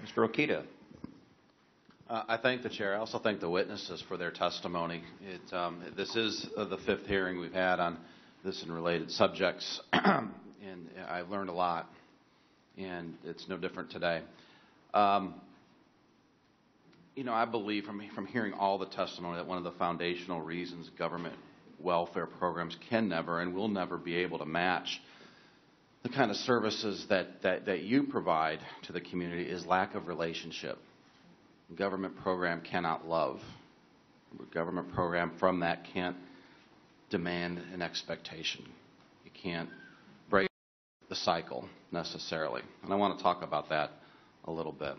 Mr. Rokita. I thank the chair. I also thank the witnesses for their testimony. This is the fifth hearing we've had on this and related subjects, and I've learned a lot, and it's no different today. I believe from hearing all the testimony that one of the foundational reasons government welfare programs can never and will never be able to match the kind of services that you provide to the community is lack of relationship. A government program cannot love. A government program from that can't demand an expectation. You can't break the cycle necessarily. And I want to talk about that a little bit.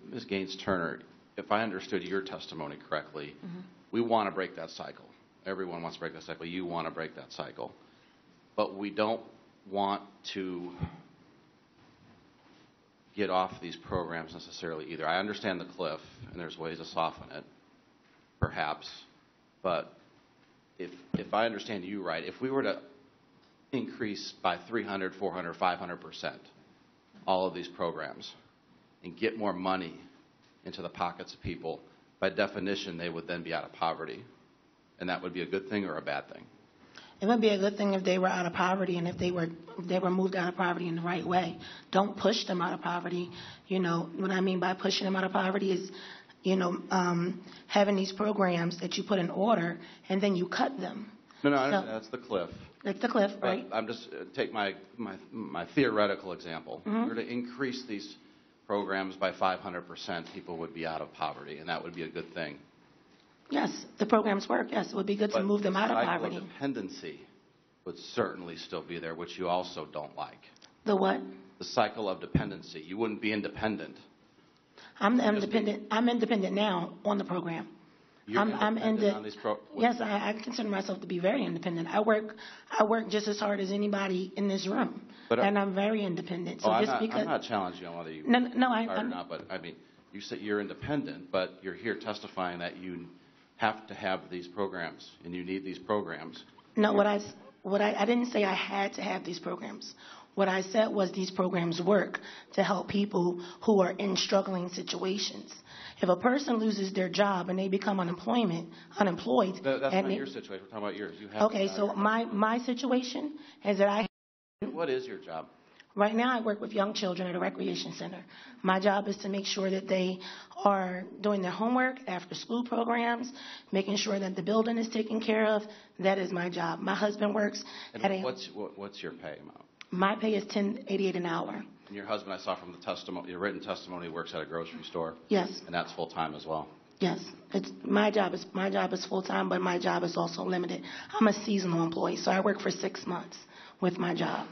Ms. Gaines-Turner, if I understood your testimony correctly, we want to break that cycle. Everyone wants to break that cycle. You want to break that cycle. But we don't want to get off these programs necessarily either. I understand the cliff, and there's ways to soften it, perhaps. But if I understand you right, if we were to increase by 300, 400, 500% all of these programs and get more money into the pockets of people, by definition, they would then be out of poverty. And that would be a good thing or a bad thing? It would be a good thing if they were out of poverty and if they were moved out of poverty in the right way. Don't push them out of poverty. What I mean by pushing them out of poverty is, having these programs that you put in order and then you cut them. No, I understand. That's the cliff. That's the cliff, right? I'm just take my theoretical example. If we were to increase these programs by 500%, people would be out of poverty, and that would be a good thing. Yes, the programs work. Yes, it would be good to move them out of poverty. But the cycle of dependency would certainly still be there, which you also don't like. The what? The cycle of dependency. You wouldn't be independent. I'm independent. I'm independent now on the program. You're independent on these programs? Yes, I consider myself to be very independent. I work just as hard as anybody in this room, and I'm very independent. So I'm not challenging you on whether you are or not, but I mean, you say you're independent, but you're here testifying that you have to have these programs and you need these programs. No, I didn't say I had to have these programs. What I said was these programs work to help people who are in struggling situations. If a person loses their job and they become unemployed, That's not your situation. We're talking about yours. You have okay, so my situation is that What is your job? Right now I work with young children at a recreation center. My job is to make sure that they are doing their homework, after school programs, making sure that the building is taken care of. That is my job. My husband works what's your pay amount? My pay is $10.88 an hour. And your husband, I saw from the testimony, your written testimony, works at a grocery store. Yes. And that's full time as well. Yes. My job is full time, but my job is also limited. I'm a seasonal employee, so I work for 6 months with my job.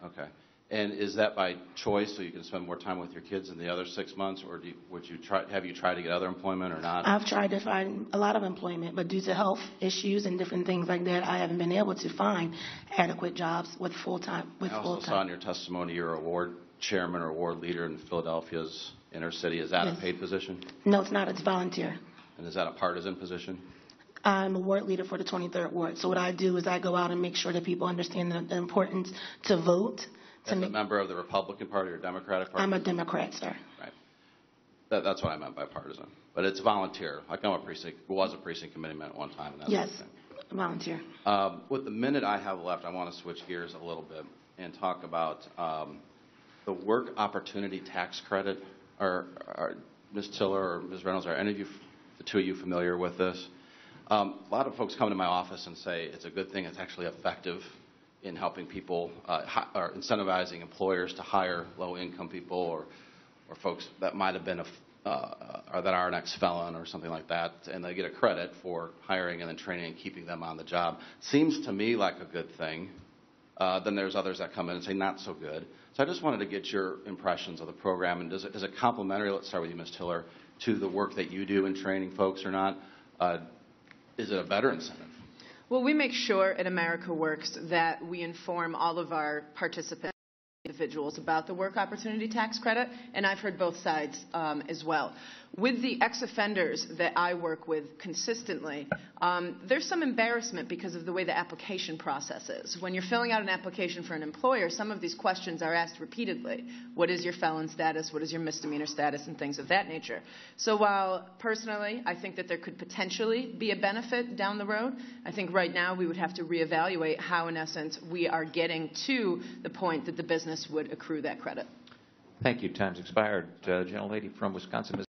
Okay. And is that by choice, so you can spend more time with your kids in the other 6 months, or have you tried to get other employment or not? I've tried to find a lot of employment, but due to health issues and different things like that, I haven't been able to find adequate jobs with full-time. I also saw in your testimony you're a ward chairman or ward leader in Philadelphia's inner city. Is that a paid position? No, it's not. It's volunteer. And is that a partisan position? I'm a ward leader for the 23rd Ward. So what I do is I go out and make sure that people understand the importance to vote. As a member of the Republican Party or Democratic Party? I'm a Democrat, sir. Right. That's what I meant by partisan. But it's volunteer. Like was a precinct committeeman at one time. And yes, volunteer. With the minute I have left, I want to switch gears a little bit and talk about the work opportunity tax credit. Are Ms. Tiller or Ms. Reynolds, are any of you, the two of you, familiar with this? A lot of folks come to my office and say it's a good thing, it's actually effective in helping people, or incentivizing employers to hire low-income people or folks that might have been or that are an ex-felon or something like that, and they get a credit for hiring and then training and keeping them on the job. Seems to me like a good thing. Then there's others that come in and say not so good. So I just wanted to get your impressions of the program, and is it complementary, let's start with you, Ms. Tiller, to the work that you do in training folks or not? Is it a better incentive? Well, we make sure at America Works that we inform all of our participants, individuals about the work opportunity tax credit, and I've heard both sides as well. With the ex-offenders that I work with consistently, there's some embarrassment because of the way the application process is. When you're filling out an application for an employer, some of these questions are asked repeatedly. What is your felon status? What is your misdemeanor status? And things of that nature. So while personally I think that there could potentially be a benefit down the road, I think right now we would have to reevaluate how, in essence, we are getting to the point that the business would accrue that credit. Thank you. Time's expired. Gentlelady from Wisconsin.